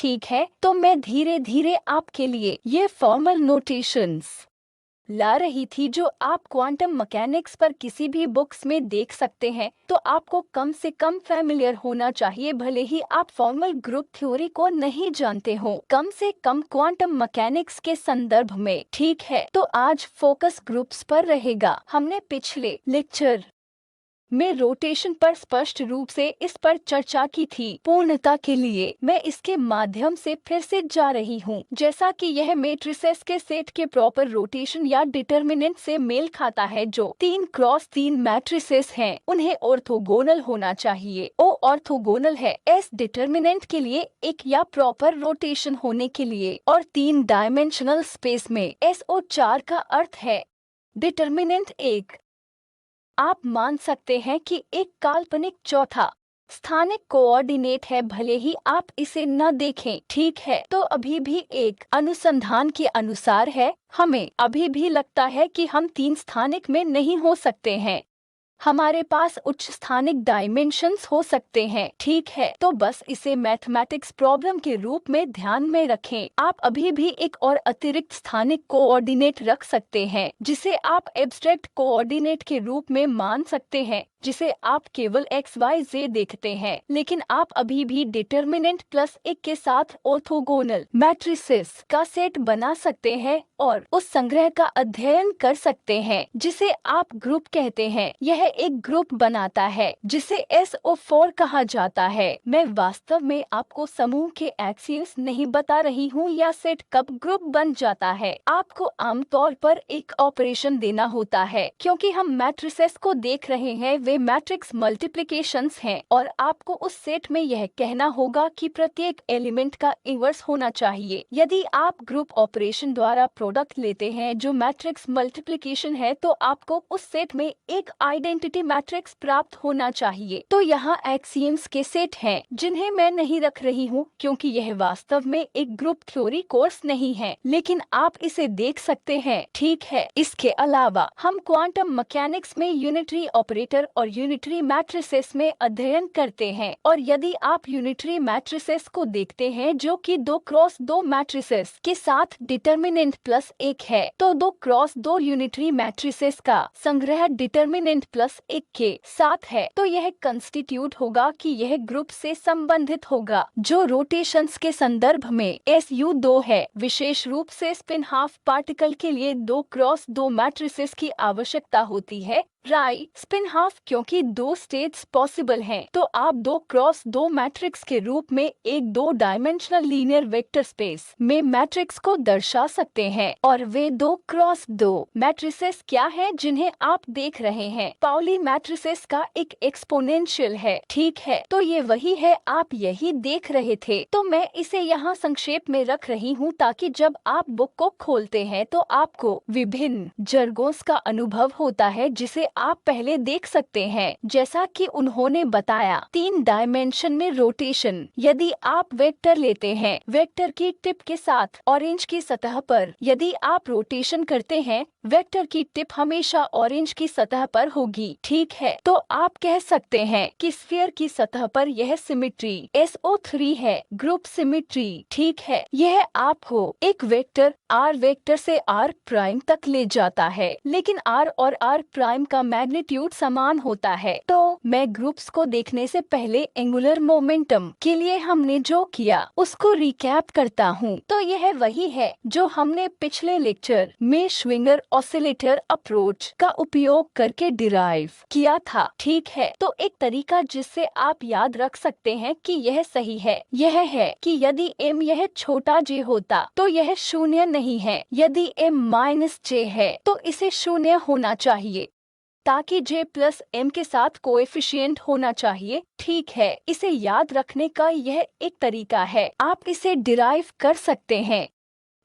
ठीक है, तो मैं धीरे धीरे आपके लिए ये फॉर्मल नोटेशंस ला रही थी जो आप क्वांटम मैकेनिक्स पर किसी भी बुक्स में देख सकते हैं। तो आपको कम से कम फैमिलियर होना चाहिए, भले ही आप फॉर्मल ग्रुप थ्योरी को नहीं जानते हो, कम से कम क्वांटम मैकेनिक्स के संदर्भ में। ठीक है, तो आज फोकस ग्रुप्स पर रहेगा। हमने पिछले लेक्चर में रोटेशन पर स्पष्ट रूप से इस पर चर्चा की थी। पूर्णता के लिए मैं इसके माध्यम से फिर से जा रही हूँ। जैसा कि यह मैट्रिसेस के सेट के प्रॉपर रोटेशन या डिटर्मिनेंट से मेल खाता है जो 3x3 मैट्रिसेस हैं, उन्हें ऑर्थोगोनल होना चाहिए। ओ ऑर्थोगोनल है एस डिटर्मिनेंट के लिए एक या प्रॉपर रोटेशन होने के लिए, और 3 डायमेंशनल स्पेस में SO 4 का अर्थ है डिटर्मिनेंट 1। आप मान सकते हैं कि एक काल्पनिक चौथा स्थानिक कोऑर्डिनेट है, भले ही आप इसे न देखें। ठीक है, तो अभी भी एक अनुसंधान के अनुसार है, हमें अभी भी लगता है कि हम 3 स्थानिक में नहीं हो सकते हैं, हमारे पास उच्च स्थानिक डायमेंशंस हो सकते हैं। ठीक है, तो बस इसे मैथमेटिक्स प्रॉब्लम के रूप में ध्यान में रखें। आप अभी भी एक और अतिरिक्त स्थानिक कोऑर्डिनेट रख सकते हैं जिसे आप एब्स्ट्रैक्ट कोऑर्डिनेट के रूप में मान सकते हैं, जिसे आप केवल XYZ देखते हैं, लेकिन आप अभी भी डिटर्मिनेंट +1 के साथ ऑर्थोगोनल मैट्रिसेस का सेट बना सकते हैं और उस संग्रह का अध्ययन कर सकते हैं जिसे आप ग्रुप कहते हैं। यह एक ग्रुप बनाता है जिसे SO4 कहा जाता है। मैं वास्तव में आपको समूह के एक्सियल्स नहीं बता रही हूँ या सेट कब ग्रुप बन जाता है। आपको आमतौर पर एक ऑपरेशन देना होता है, क्योंकि हम मैट्रिसेस को देख रहे हैं, वे मैट्रिक्स मल्टीप्लिकेशंस हैं, और आपको उस सेट में यह कहना होगा कि प्रत्येक एलिमेंट का इनवर्स होना चाहिए। यदि आप ग्रुप ऑपरेशन द्वारा प्रोडक्ट लेते हैं जो मैट्रिक्स मल्टीप्लिकेशन है, तो आपको उस सेट में एक आइडेंटिटी मैट्रिक्स प्राप्त होना चाहिए। तो यहाँ एक्सियम्स के सेट हैं जिन्हें मैं नहीं रख रही हूँ, क्योंकि यह वास्तव में एक ग्रुप थ्योरी कोर्स नहीं है, लेकिन आप इसे देख सकते हैं। ठीक है, इसके अलावा हम क्वांटम मैकेनिक्स में यूनिटरी ऑपरेटर और यूनिटरी मैट्रिसेस में अध्ययन करते हैं, और यदि आप यूनिटरी मैट्रिसेस को देखते हैं जो कि 2x2 मैट्रिसेस के साथ डिटर्मिनेंट +1 है, तो 2x2 यूनिटरी मैट्रिसेस का संग्रह डिटर्मिनेंट +1 के साथ है, तो यह कंस्टिट्यूट होगा कि यह ग्रुप से संबंधित होगा जो रोटेशंस के संदर्भ में SU2 है। विशेष रूप से स्पिन हाफ पार्टिकल के लिए 2x2 मैट्रिसेस की आवश्यकता होती है, राइट। स्पिन हाफ क्योंकि 2 स्टेट्स पॉसिबल हैं, तो आप 2x2 मैट्रिक्स के रूप में एक 2 डायमेंशनल लीनियर वेक्टर स्पेस में मैट्रिक्स को दर्शा सकते हैं। और वे 2x2 मैट्रिसेस क्या हैं जिन्हें आप देख रहे हैं? पाउली मैट्रिसेस का एक एक्सपोनेंशियल है। ठीक है, तो ये वही है, आप यही देख रहे थे। तो मैं इसे यहाँ संक्षेप में रख रही हूँ ताकि जब आप बुक को खोलते हैं तो आपको विभिन्न जर्गोंस का अनुभव होता है जिसे आप पहले देख सकते हैं। जैसा कि उन्होंने बताया, 3 डायमेंशन में रोटेशन, यदि आप वेक्टर लेते हैं, वेक्टर की टिप के साथ ऑरेंज की सतह पर यदि आप रोटेशन करते हैं, वेक्टर की टिप हमेशा ऑरेंज की सतह पर होगी। ठीक है, तो आप कह सकते हैं कि स्फीयर की सतह पर यह सिमेट्री SO3 है, ग्रुप सिमेट्री। ठीक है, यह आपको एक वेक्टर R वेक्टर से R' तक ले जाता है, लेकिन R और R' का मैग्नीट्यूड समान होता है। तो मैं ग्रुप्स को देखने से पहले एंगुलर मोमेंटम के लिए हमने जो किया उसको रिकैप करता हूँ। तो यह वही है जो हमने पिछले लेक्चर में श्विंगर ऑसिलेटर अप्रोच का उपयोग करके डिराइव किया था। ठीक है, तो एक तरीका जिससे आप याद रख सकते हैं कि यह सही है, यह है कि यदि m यह छोटा j होता तो यह शून्य नहीं है, यदि m-j है तो इसे शून्य होना चाहिए, ताकि j प्लस m के साथ कोएफिशिएंट होना चाहिए। ठीक है, इसे याद रखने का यह एक तरीका है, आप इसे डिराइव कर सकते हैं।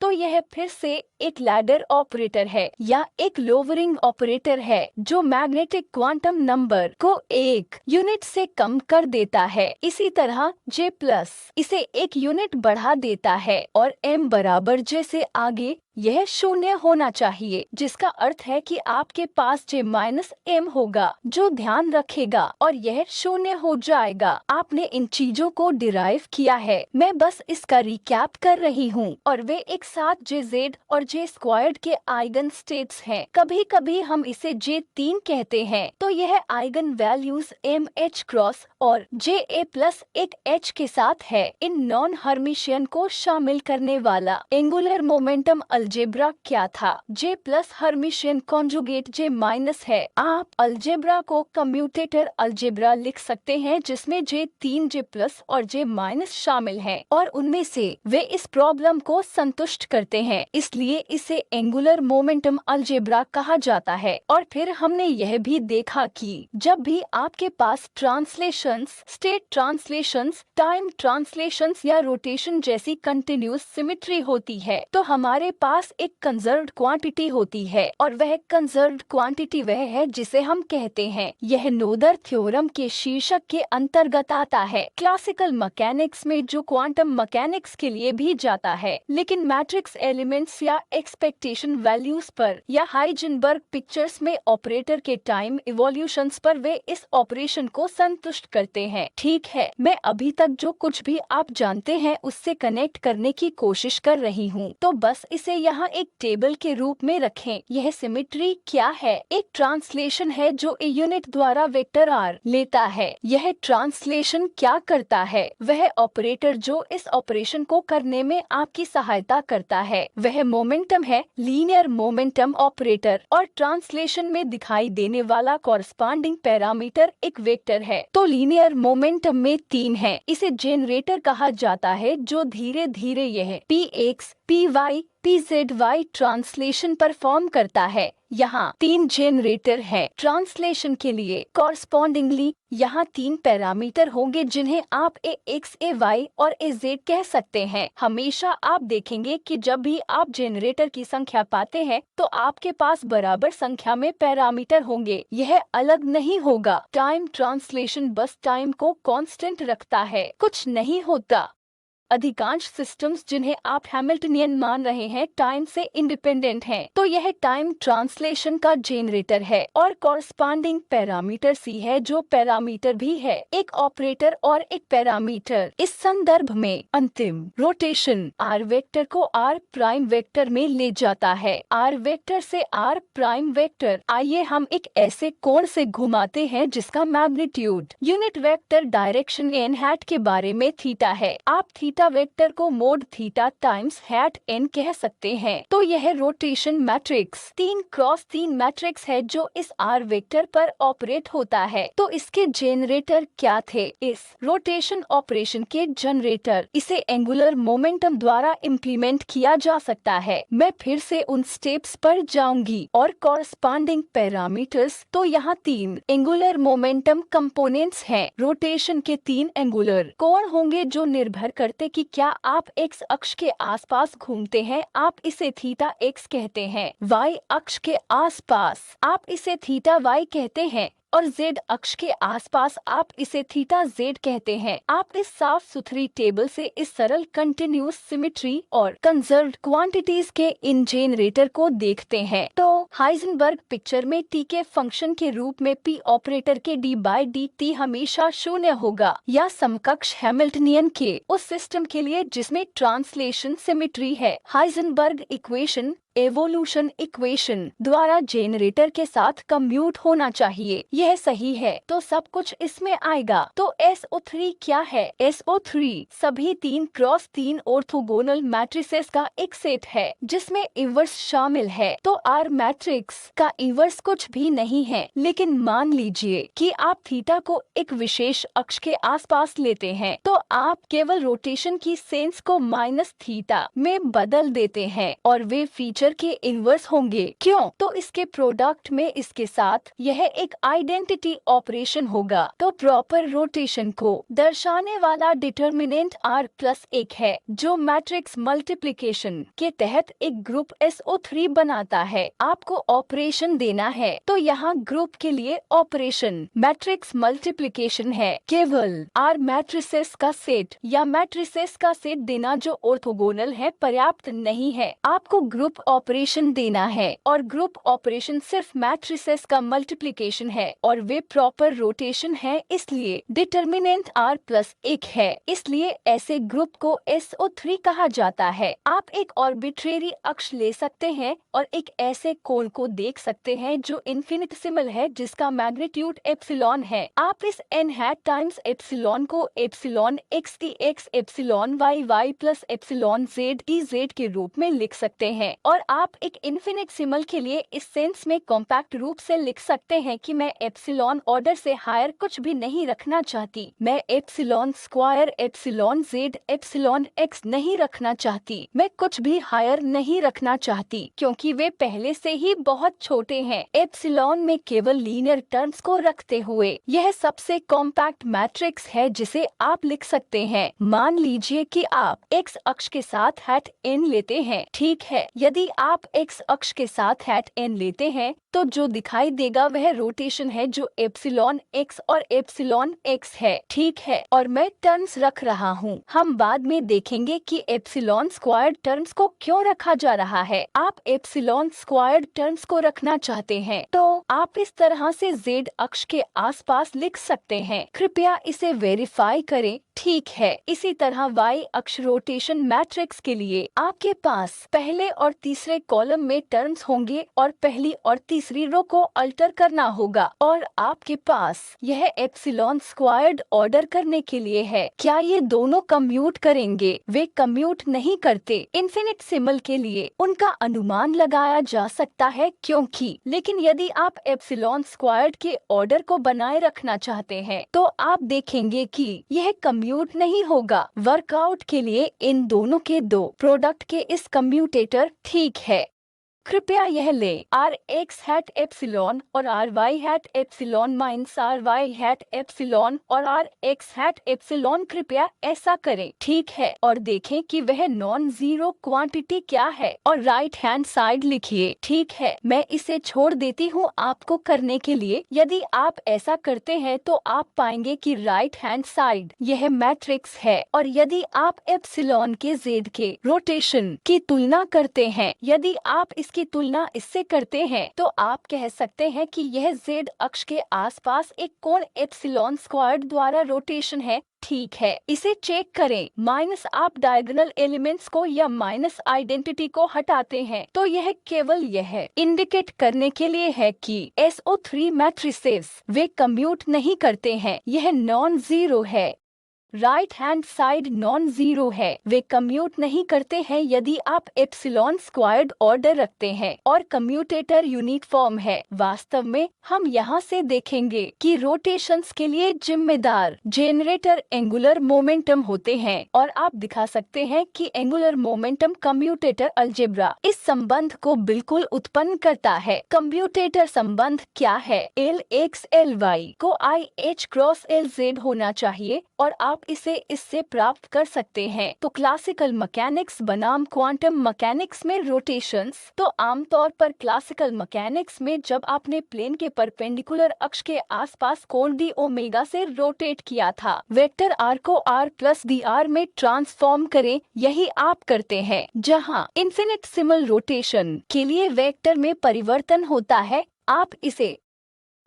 तो यह फिर से एक लैडर ऑपरेटर है या एक लोअरिंग ऑपरेटर है जो मैग्नेटिक क्वांटम नंबर को 1 यूनिट से कम कर देता है। इसी तरह J प्लस इसे 1 यूनिट बढ़ा देता है और M बराबर J से आगे यह शून्य होना चाहिए, जिसका अर्थ है कि आपके पास j माइनस m होगा जो ध्यान रखेगा और यह शून्य हो जाएगा। आपने इन चीजों को डिराइव किया है, मैं बस इसका रिकैप कर रही हूँ, और वे एक साथ jz और j स्क्वायर्ड के आइगन स्टेट्स हैं। कभी कभी हम इसे J3 कहते हैं। तो यह आइगन वैल्यूज MH क्रॉस और JA प्लस एक H के साथ है। इन नॉन हर्मिशियन को शामिल करने वाला एंगुलर मोमेंटम अलजेब्रा क्या था? J plus Hermitian conjugate J minus है। आप अलजेब्रा को कम्यूटेटर अलजेब्रा लिख सकते हैं, जिसमें J3 J प्लस और J माइनस शामिल है, और उनमें से वे इस प्रॉब्लम को संतुष्ट करते हैं, इसलिए इसे एंगुलर मोमेंटम अलजेब्रा कहा जाता है। और फिर हमने यह भी देखा कि जब भी आपके पास translations, state translations, time translations या रोटेशन जैसी कंटिन्यूस सिमेट्री होती है, तो हमारे पास एक कंजर्व्ड क्वांटिटी होती है, और वह कंजर्व्ड क्वांटिटी वह है जिसे हम कहते हैं। यह नोदर थ्योरम के शीर्षक के अंतर्गत आता है। क्लासिकल मैकेनिक्स में जो क्वांटम मैकेनिक्स के लिए भी जाता है, लेकिन मैट्रिक्स एलिमेंट्स या एक्सपेक्टेशन वैल्यूज पर या हाइजेनबर्ग पिक्चर्स में ऑपरेटर के टाइम इवोल्यूशंस पर वे इस ऑपरेशन को संतुष्ट करते हैं। ठीक है, मैं अभी तक जो कुछ भी आप जानते हैं उससे कनेक्ट करने की कोशिश कर रही हूँ, तो बस इसे यहाँ एक टेबल के रूप में रखें। यह सिमेट्री क्या है? एक ट्रांसलेशन है जो ए यूनिट द्वारा वेक्टर r लेता है। यह ट्रांसलेशन क्या करता है? वह ऑपरेटर जो इस ऑपरेशन को करने में आपकी सहायता करता है, वह मोमेंटम है, लीनियर मोमेंटम ऑपरेटर, और ट्रांसलेशन में दिखाई देने वाला कॉरस्पॉन्डिंग पैरामीटर एक वेक्टर है। तो लीनियर मोमेंटम में 3 है। इसे जेनरेटर कहा जाता है, जो धीरे धीरे यह px, py, pzy translation perform करता है। यहाँ 3 जेनरेटर है। ट्रांसलेशन के लिए कॉरस्पॉन्डिंगली यहाँ 3 पैरामीटर होंगे, जिन्हें आप ax, ay और az कह सकते हैं। हमेशा आप देखेंगे कि जब भी आप जेनरेटर की संख्या पाते हैं, तो आपके पास बराबर संख्या में पैरामीटर होंगे। यह अलग नहीं होगा। टाइम ट्रांसलेशन बस टाइम को कांस्टेंट रखता है, कुछ नहीं होता। अधिकांश सिस्टम्स जिन्हें आप हैमिल्टनियन मान रहे हैं, टाइम से इंडिपेंडेंट हैं। तो यह टाइम ट्रांसलेशन का जेनरेटर है, और कॉरस्पॉन्डिंग पैरामीटर c है, जो पैरामीटर भी है, एक ऑपरेटर और एक पैरामीटर। इस संदर्भ में अंतिम रोटेशन r वेक्टर को r प्राइम वेक्टर में ले जाता है, r वेक्टर से r प्राइम वेक्टर। आइए हम एक ऐसे कोण से घुमाते हैं जिसका magnitude unit vector direction n hat के बारे में थीटा है। आप थीटा वेक्टर को mode theta times hat n कह सकते हैं। तो यह रोटेशन मैट्रिक्स 3x3 मैट्रिक्स है जो इस r वेक्टर पर ऑपरेट होता है। तो इसके जेनरेटर क्या थे? इस रोटेशन ऑपरेशन के जनरेटर। इसे एंगुलर मोमेंटम द्वारा इम्प्लीमेंट किया जा सकता है। मैं फिर से उन स्टेप्स पर जाऊंगी। और कॉरस्पॉन्डिंग पैरामीटर्स, तो यहाँ 3 एंगुलर मोमेंटम कंपोनेंट्स हैं। रोटेशन के 3 एंगुलर कोण होंगे जो निर्भर करते कि क्या आप x अक्ष के आसपास घूमते हैं, आप इसे थीटा x कहते हैं। y अक्ष के आसपास आप इसे थीटा y कहते हैं, और z अक्ष के आसपास आप इसे थीटा z कहते हैं। आप इस साफ सुथरी टेबल से इस सरल कंटिन्यूस सिमेट्री और कंजर्व्ड क्वांटिटीज के इन जेनरेटर को देखते हैं। तो हाइजेनबर्ग पिक्चर में t के फंक्शन के रूप में p ऑपरेटर के d/dt हमेशा 0 होगा, या समकक्ष हैमिल्टनियन के उस सिस्टम के लिए जिसमें ट्रांसलेशन सिमेट्री है। हाइजेनबर्ग इक्वेशन एवोल्यूशन इक्वेशन द्वारा जेनरेटर के साथ कम्यूट होना चाहिए। यह सही है, तो सब कुछ इसमें आएगा। तो SO3 क्या है? SO3 सभी 3x3 ऑर्थोगोनल मैट्रिसेस का एक सेट है, जिसमें इवर्स शामिल है। तो R मैट्रिक्स का इवर्स कुछ भी नहीं है, लेकिन मान लीजिए कि आप थीटा को एक विशेष अक्ष के आसपास लेते हैं, तो आप केवल रोटेशन की सेंस को माइनस थीटा में बदल देते हैं, और वे फीचर के इनवर्स होंगे। क्यों? तो इसके प्रोडक्ट में इसके साथ यह एक आइडेंटिटी ऑपरेशन होगा। तो प्रॉपर रोटेशन को दर्शाने वाला डिटर्मिनेंट r+1 है, जो मैट्रिक्स मल्टीप्लिकेशन के तहत एक ग्रुप SO3 बनाता है। आपको ऑपरेशन देना है, तो यहाँ ग्रुप के लिए ऑपरेशन मैट्रिक्स मल्टीप्लिकेशन है। केवल r मैट्रिसेस का सेट या मैट्रिसेस का सेट देना जो ऑर्थोगोनल है पर्याप्त नहीं है। आपको ग्रुप ऑपरेशन देना है और ग्रुप ऑपरेशन सिर्फ मैट्रिसेस का मल्टीप्लिकेशन है और वे प्रॉपर रोटेशन है, इसलिए डिटर्मिनेंट r+1 है। इसलिए ऐसे ग्रुप को SO3 कहा जाता है। आप एक आर्बिट्रेरी अक्ष ले सकते हैं और एक ऐसे कोण को देख सकते हैं जो इन्फिनिटेसिमल है, जिसका मैग्नीट्यूड एप्सिलॉन है। आप इस n हैट टाइम्स एप्सिलॉन को epsilon x epsilon y plus epsilon z के रूप में लिख सकते हैं और आप एक इन्फिनिटेसिमल के लिए इस सेंस में कॉम्पैक्ट रूप से लिख सकते हैं कि मैं एप्सिलॉन ऑर्डर से हायर कुछ भी नहीं रखना चाहती। मैं epsilon square epsilon z epsilon x नहीं रखना चाहती। मैं कुछ भी हायर नहीं रखना चाहती क्योंकि वे पहले से ही बहुत छोटे हैं। एप्सिलॉन में केवल लीनियर टर्म्स को रखते हुए यह सबसे कॉम्पैक्ट मैट्रिक्स है जिसे आप लिख सकते हैं। मान लीजिए कि आप x अक्ष के साथ हैट n लेते हैं। ठीक है, यदि आप x अक्ष के साथ हैट n लेते हैं तो जो दिखाई देगा वह रोटेशन है जो एप्सिलॉन x और एप्सिलॉन x है। ठीक है, और मैं टर्म्स रख रहा हूँ। हम बाद में देखेंगे कि एप्सिलॉन स्क्वायर्ड टर्म्स को क्यों रखा जा रहा है। आप एप्सिलॉन स्क्वायर्ड टर्म्स को रखना चाहते हैं तो आप इस तरह से z अक्ष के आसपास लिख सकते हैं। कृपया इसे वेरीफाई करें। ठीक है, इसी तरह y अक्ष रोटेशन मैट्रिक्स के लिए आपके पास पहले और तीसरे कॉलम में टर्म्स होंगे और पहली और तीसरी रो को अल्टर करना होगा और आपके पास यह एप्सिलॉन स्क्वायर्ड ऑर्डर करने के लिए है। क्या ये दोनों कम्यूट करेंगे? वे कम्यूट नहीं करते। इन्फिनिटेसिमल के लिए उनका अनुमान लगाया जा सकता है क्योंकि, लेकिन यदि आप एप्सिलॉन स्क्वायर्ड के ऑर्डर को बनाए रखना चाहते हैं तो आप देखेंगे कि यह कम्यूट नहीं होगा। वर्कआउट के लिए इन दोनों के दो प्रोडक्ट के इस कम्यूटेटर ठीक है। कृपया यह लें r(x हैट एप्सिलॉन और r(y hat epsilon minus r(y hat epsilon और r(x हैट एप्सिलॉन)। कृपया ऐसा करें। ठीक है, और देखें कि वह नॉन जीरो क्वांटिटी क्या है और राइट हैंड साइड लिखिए। ठीक है, मैं इसे छोड़ देती हूँ आपको करने के लिए। यदि आप ऐसा करते हैं तो आप पाएंगे कि राइट हैंड साइड यह मैट्रिक्स है और यदि आप एप्सिलॉन के z के रोटेशन की तुलना करते हैं, यदि आप इसकी तुलना इससे करते हैं तो आप कह सकते हैं कि यह z अक्ष के आसपास एक कोण एप्सिलॉन स्क्वायर्ड द्वारा रोटेशन है। ठीक है, इसे चेक करें। माइनस आप डायगोनल एलिमेंट्स को या माइनस आइडेंटिटी को हटाते हैं तो यह केवल यह इंडिकेट करने के लिए है कि SO3 मैट्रिसेस वे कम्यूट नहीं करते हैं। यह नॉन जीरो है। Right hand side non zero है, वे कम्यूट नहीं करते हैं यदि आप एप्सिलॉन स्क्वायर्ड ऑर्डर रखते हैं और कम्यूटेटर यूनिफॉर्म है। वास्तव में हम यहाँ से देखेंगे कि रोटेशंस के लिए जिम्मेदार जेनरेटर एंगुलर मोमेंटम होते हैं और आप दिखा सकते हैं कि एंगुलर मोमेंटम कम्यूटेटर अलजेब्रा इस संबंध को बिल्कुल उत्पन्न करता है। कम्यूटेटर संबंध क्या है? L(x)Ly को I(h)x)Lz होना चाहिए और आप इसे इससे प्राप्त कर सकते हैं। तो क्लासिकल मैकेनिक्स बनाम क्वांटम मैकेनिक्स में रोटेशंस। तो आमतौर पर क्लासिकल मैकेनिक्स में जब आपने प्लेन के परपेंडिकुलर अक्ष के आसपास कोण d ओमेगा से रोटेट किया था, वेक्टर r को r प्लस dr में ट्रांसफॉर्म करें। यही आप करते हैं जहां इन्फिनिटेसिमल रोटेशन के लिए वेक्टर में परिवर्तन होता है। आप इसे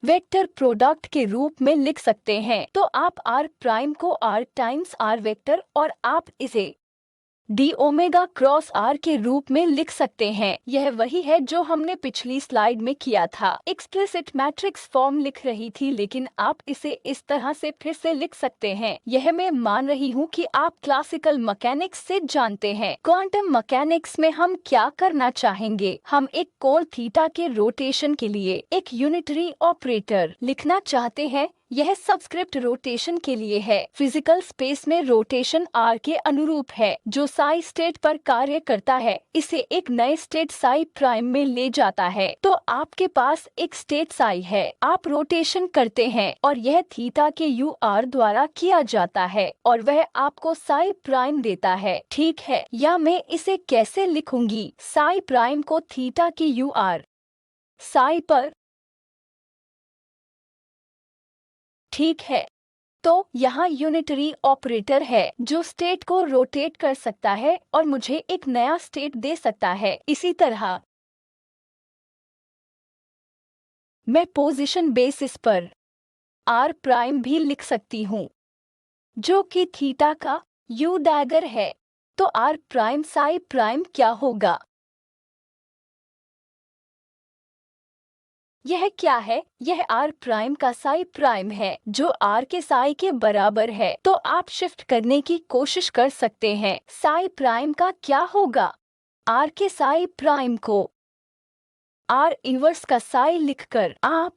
वेक्टर प्रोडक्ट के रूप में लिख सकते हैं। तो आप r प्राइम को r टाइम्स r वेक्टर और आप इसे d ओमेगा क्रॉस r के रूप में लिख सकते हैं। यह वही है जो हमने पिछली स्लाइड में किया था। एक्सप्लिसिट मैट्रिक्स फॉर्म लिख रही थी, लेकिन आप इसे इस तरह से फिर से लिख सकते हैं। यह मैं मान रही हूँ कि आप क्लासिकल मैकेनिक्स से जानते हैं। क्वांटम मैकेनिक्स में हम क्या करना चाहेंगे? हम एक कोण थीटा के रोटेशन के लिए एक यूनिटरी ऑपरेटर लिखना चाहते हैं। यह सबस्क्रिप्ट रोटेशन के लिए है। फिजिकल स्पेस में रोटेशन r के अनुरूप है जो साई स्टेट पर कार्य करता है, इसे एक नए स्टेट साई प्राइम में ले जाता है। तो आपके पास एक स्टेट साई है, आप रोटेशन करते हैं और यह थीटा के ur द्वारा किया जाता है और वह आपको साई प्राइम देता है। ठीक है, या मैं इसे कैसे लिखूंगी? साई प्राइम को थीटा के ur साई पर। ठीक है, तो यहाँ यूनिटरी ऑपरेटर है जो स्टेट को रोटेट कर सकता है और मुझे एक नया स्टेट दे सकता है। इसी तरह मैं पोजीशन बेसिस पर आर प्राइम भी लिख सकती हूँ जो कि थीटा का यू डैगर है। तो आर प्राइम साई प्राइम क्या होगा? यह क्या है? यह आर प्राइम का साई प्राइम है जो आर के साई के बराबर है। तो आप शिफ्ट करने की कोशिश कर सकते हैं। साई प्राइम का क्या होगा? आर के साई प्राइम को आर इनवर्स का साई लिखकर आप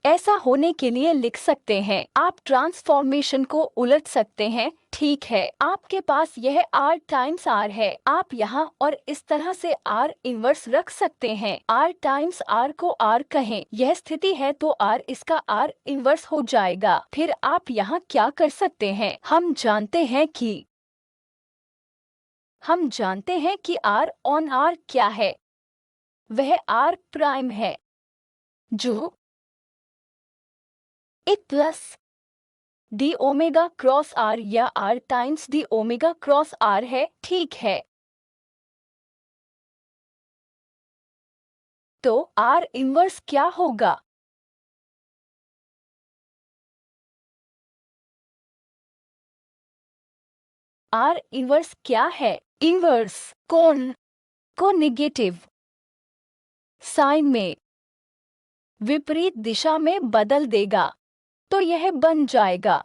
ऐसा होने के लिए लिख सकते हैं। आप ट्रांसफॉर्मेशन को उलट सकते हैं। ठीक है, आपके पास यह r टाइम्स r है। आप यहाँ और इस तरह से r इनवर्स रख सकते हैं। r टाइम्स r को r कहें, यह स्थिति है तो r इसका r इनवर्स हो जाएगा। फिर आप यहाँ क्या कर सकते हैं? हम जानते हैं कि r ऑन r क्या है? वह r प्राइम है जो एक plus D omega cross R या R times D omega cross R है। ठीक है, तो आर इनवर्स क्या होगा? आर इनवर्स क्या है? इनवर्स कोण को नेगेटिव साइन में विपरीत दिशा में बदल देगा। तो यह बन जाएगा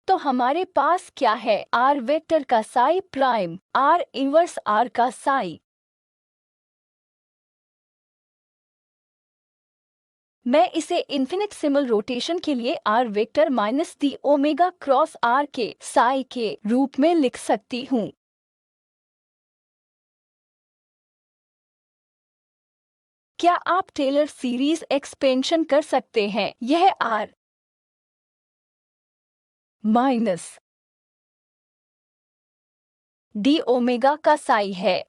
तो हमारे पास क्या है? आर वेक्टर का psi prime R inverse R का साई। मैं इसे इन्फिनिटेसिमल रोटेशन के लिए R vector minus d omega cross R के साई के रूप में लिख सकती हूँ। क्या आप टेलर सीरीज एक्सपेंशन कर सकते हैं? यह आर माइनस डी ओमेगा का साई है।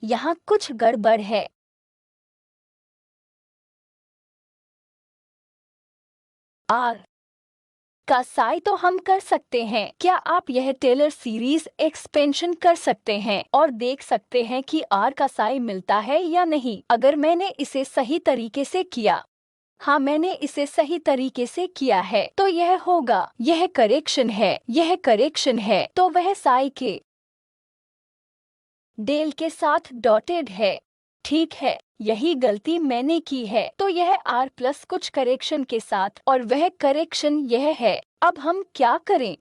यहाँ कुछ गड़बड़ है। आर का साई तो हम कर सकते हैं। क्या आप यह टेलर सीरीज एक्सपेंशन कर सकते हैं और देख सकते हैं कि आर का साई मिलता है या नहीं? अगर मैंने इसे सही तरीके से किया, हाँ मैंने इसे सही तरीके से किया है, तो यह होगा। यह करेक्शन है, तो वह साई के डेल के साथ डॉटेड है। ठीक है, यही गलती मैंने की है। तो यह r प्लस कुछ करेक्शन के साथ और वह करेक्शन यह है। अब हम क्या करें?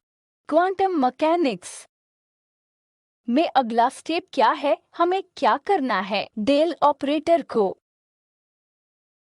क्वांटम मैकेनिक्स में अगला स्टेप क्या है? हमें क्या करना है? डेल ऑपरेटर को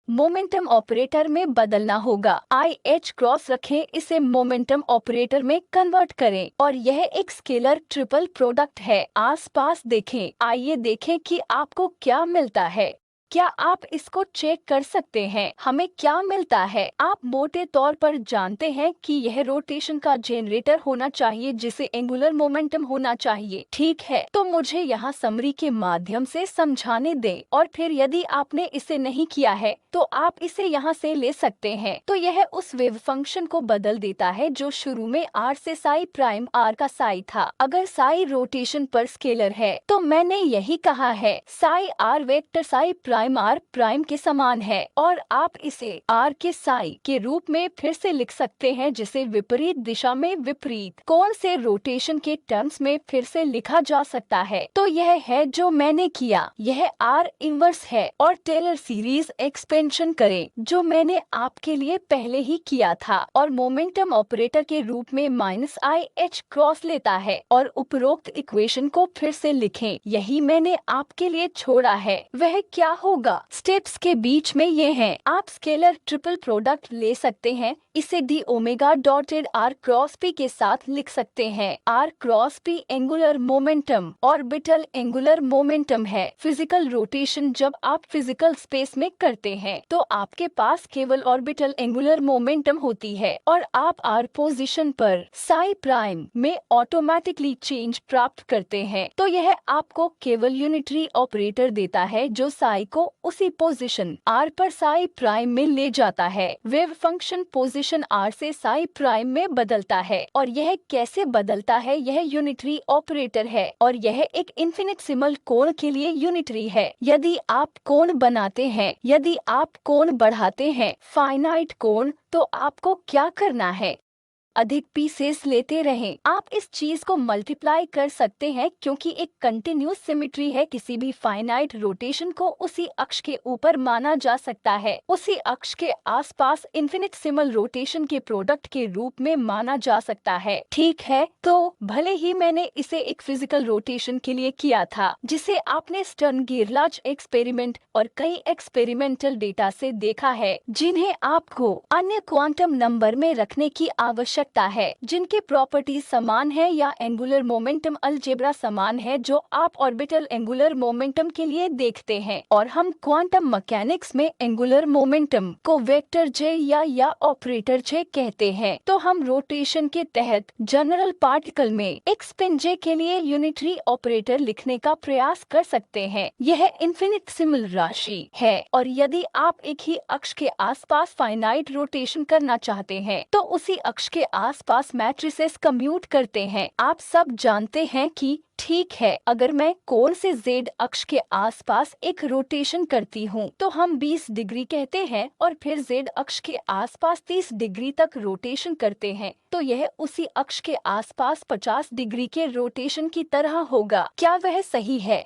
मोमेंटम ऑपरेटर में बदलना होगा। IH क्रॉस रखें, इसे मोमेंटम ऑपरेटर में कन्वर्ट करें और यह एक स्केलर ट्रिपल प्रोडक्ट है। आसपास देखें। आइए देखें कि आपको क्या मिलता है। क्या आप इसको चेक कर सकते हैं? हमें क्या मिलता है? आप मोटे तौर पर जानते हैं कि यह रोटेशन का जनरेटर होना चाहिए जिसे एंगुलर मोमेंटम होना चाहिए। ठीक है, तो मुझे यहाँ समरी के माध्यम से समझाने दें और फिर यदि आपने इसे नहीं किया है तो आप इसे यहाँ से ले सकते हैं। तो यह उस वेव फंक्शन को बदल देता है जो शुरू में r से साई प्राइम r का साई था। अगर साई रोटेशन पर स्केलर है तो मैंने यही कहा है, Sai r vector Sai prime r prime के समान है और आप इसे r के साई के रूप में फिर से लिख सकते हैं जिसे विपरीत दिशा में विपरीत कोण से रोटेशन के टर्म्स में फिर से लिखा जा सकता है। तो यह है जो मैंने किया। यह r इनवर्स है और टेलर सीरीज एक्सपेंशन करें जो मैंने आपके लिए पहले ही किया था और मोमेंटम ऑपरेटर के रूप में माइनस IH क्रॉस लेता है और उपरोक्त इक्वेशन को फिर से लिखें। यही मैंने आपके लिए छोड़ा है। वह क्या हो होगा। स्टेप्स के बीच में ये हैं, आप स्केलर ट्रिपल प्रोडक्ट ले सकते हैं, इसे d omega dotted R cross P के साथ लिख सकते हैं। R cross P angular momentum, orbital angular momentum है। फिजिकल रोटेशन जब आप फिजिकल स्पेस में करते हैं तो आपके पास केवल ऑर्बिटल एंगुलर मोमेंटम होती है और आप आर पोजीशन पर साई प्राइम में ऑटोमेटिकली चेंज प्राप्त करते हैं। तो यह आपको केवल यूनिटरी ऑपरेटर देता है जो साई को उसी पोजीशन आर पर साई प्राइम में ले जाता है। वेव फंक्शन पोजीशन आर से साई प्राइम में बदलता है और यह कैसे बदलता है, यह यूनिटरी ऑपरेटर है और यह एक इन्फिनिटेसिमल कोण के लिए यूनिटरी है। यदि आप कोण बनाते हैं, यदि आप कोण बढ़ाते हैं, फाइनाइट कोण, तो आपको क्या करना है? अधिक पीसेस लेते रहें। आप इस चीज को मल्टीप्लाई कर सकते हैं क्योंकि एक कंटिन्यूस सिमेट्री है। किसी भी फाइनाइट रोटेशन को उसी अक्ष के ऊपर माना जा सकता है, उसी अक्ष के आसपास इन्फिनिटेसिमल रोटेशन के प्रोडक्ट के रूप में माना जा सकता है। ठीक है, तो भले ही मैंने इसे एक फिजिकल रोटेशन के लिए किया था जिसे आपने स्टर्न गेरलाच एक्सपेरिमेंट और कई एक्सपेरिमेंटल डेटा से देखा है जिन्हें आपको अन्य क्वांटम नंबर में रखने की आवश्यकता है, जिनके प्रॉपर्टी समान है या एंगुलर मोमेंटम अलजेब्रा समान है जो आप ऑर्बिटल एंगुलर मोमेंटम के लिए देखते हैं। और हम क्वांटम मैकेनिक्स में एंगुलर मोमेंटम को वेक्टर जे या ऑपरेटर जे कहते हैं। तो हम रोटेशन के तहत जनरल पार्टिकल में एक स्पिन जे के लिए यूनिटरी ऑपरेटर लिखने का प्रयास कर सकते हैं। यह इन्फिनिटेसिमल राशि है और यदि आप एक ही अक्ष के आसपास फाइनाइट रोटेशन करना चाहते हैं तो उसी अक्ष के आसपास मैट्रिसेस कम्यूट करते हैं। आप सब जानते हैं कि ठीक है, अगर मैं कोण से जेड अक्ष के आसपास एक रोटेशन करती हूँ तो हम 20 डिग्री कहते हैं और फिर जेड अक्ष के आसपास 30 डिग्री तक रोटेशन करते हैं तो यह उसी अक्ष के आसपास 50 डिग्री के रोटेशन की तरह होगा। क्या वह सही है?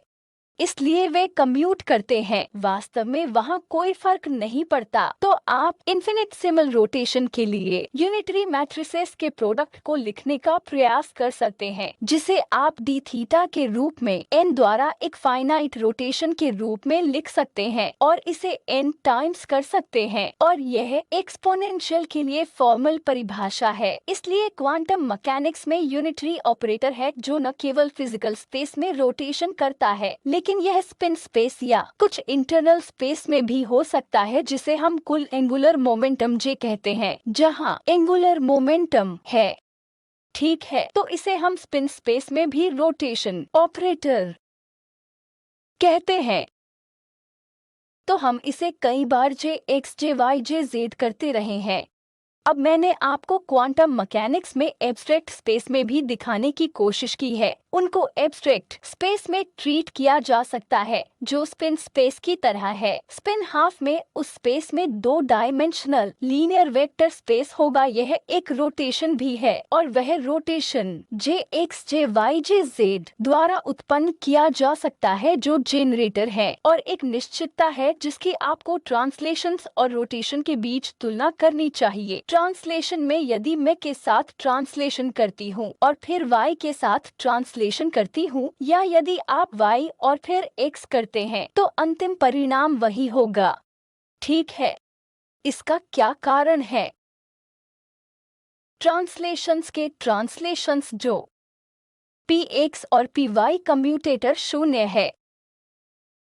इसलिए वे कम्यूट करते हैं। वास्तव में वहाँ कोई फर्क नहीं पड़ता। तो आप इन्फिनिटेसिमल रोटेशन के लिए यूनिटरी मैट्रिसेस के प्रोडक्ट को लिखने का प्रयास कर सकते हैं जिसे आप डी थीटा के रूप में n द्वारा एक फाइनाइट रोटेशन के रूप में लिख सकते हैं और इसे n टाइम्स कर सकते हैं और यह एक्सपोनेंशियल के लिए फॉर्मल परिभाषा है। इसलिए क्वांटम मैकेनिक्स में यूनिटरी ऑपरेटर है जो न केवल फिजिकल स्पेस में रोटेशन करता है लेकिन यह स्पिन स्पेस या कुछ इंटरनल स्पेस में भी हो सकता है जिसे हम कुल एंगुलर मोमेंटम जे कहते हैं, जहां एंगुलर मोमेंटम है। ठीक है, तो इसे हम स्पिन स्पेस में भी रोटेशन ऑपरेटर कहते हैं। तो हम इसे कई बार जे एक्स जे वाई जे जेड करते रहे हैं। अब मैंने आपको क्वांटम मैकेनिक्स में एब्स्ट्रैक्ट स्पेस में भी दिखाने की कोशिश की है। उनको एब्स्ट्रैक्ट स्पेस में ट्रीट किया जा सकता है जो स्पिन स्पेस की तरह है। स्पिन हाफ में उस स्पेस में 2 डायमेंशनल लीनियर वेक्टर स्पेस होगा। यह एक रोटेशन भी है और वह रोटेशन जे एक्स जे वाई जे जेड द्वारा उत्पन्न किया जा सकता है जो जेनरेटर है और एक निश्चितता है जिसकी आपको ट्रांसलेशंस और रोटेशन के बीच तुलना करनी चाहिए। ट्रांसलेशन में यदि मैं के साथ ट्रांसलेशन करती हूँ और फिर y के साथ ट्रांसलेशन करती हूँ या यदि आप y और फिर x करते हैं तो अंतिम परिणाम वही होगा। ठीक है, इसका क्या कारण है? ट्रांसलेशंस के ट्रांसलेशंस जो px और py कम्यूटेटर शून्य है,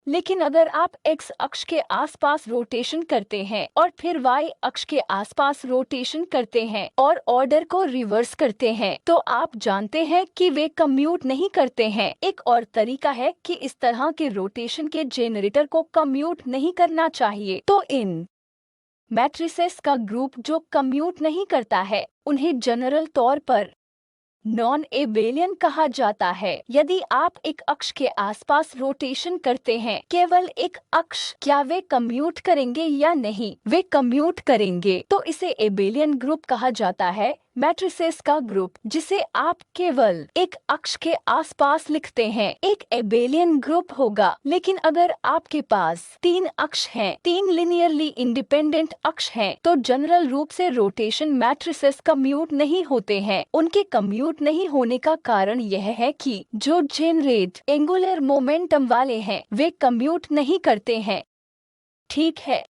लेकिन अगर आप x अक्ष के आसपास रोटेशन करते हैं और फिर y अक्ष के आसपास रोटेशन करते हैं और ऑर्डर को रिवर्स करते हैं तो आप जानते हैं कि वे कम्यूट नहीं करते हैं। एक और तरीका है कि इस तरह के रोटेशन के जेनरेटर को कम्यूट नहीं करना चाहिए। तो इन मैट्रिसेस का ग्रुप जो कम्यूट नहीं करता है उन्हें जनरल तौर पर नॉन एबेलियन कहा जाता है। यदि आप एक अक्ष के आसपास रोटेशन करते हैं, केवल एक अक्ष, क्या वे कम्यूट करेंगे या नहीं? वे कम्यूट करेंगे, तो इसे एबेलियन ग्रुप कहा जाता है। मैट्रिसेस का ग्रुप जिसे आप केवल एक अक्ष के आसपास लिखते हैं एक एबेलियन ग्रुप होगा। लेकिन अगर आपके पास 3 अक्ष हैं, 3 लिनियरली इंडिपेंडेंट अक्ष हैं, तो जनरल रूप से रोटेशन मैट्रिसेस कम्यूट नहीं होते हैं। उनके कम्यूट नहीं होने का कारण यह है कि जो जेनरेट एंगुलर मोमेंटम वाले हैं वे कम्यूट नहीं करते हैं। ठीक है,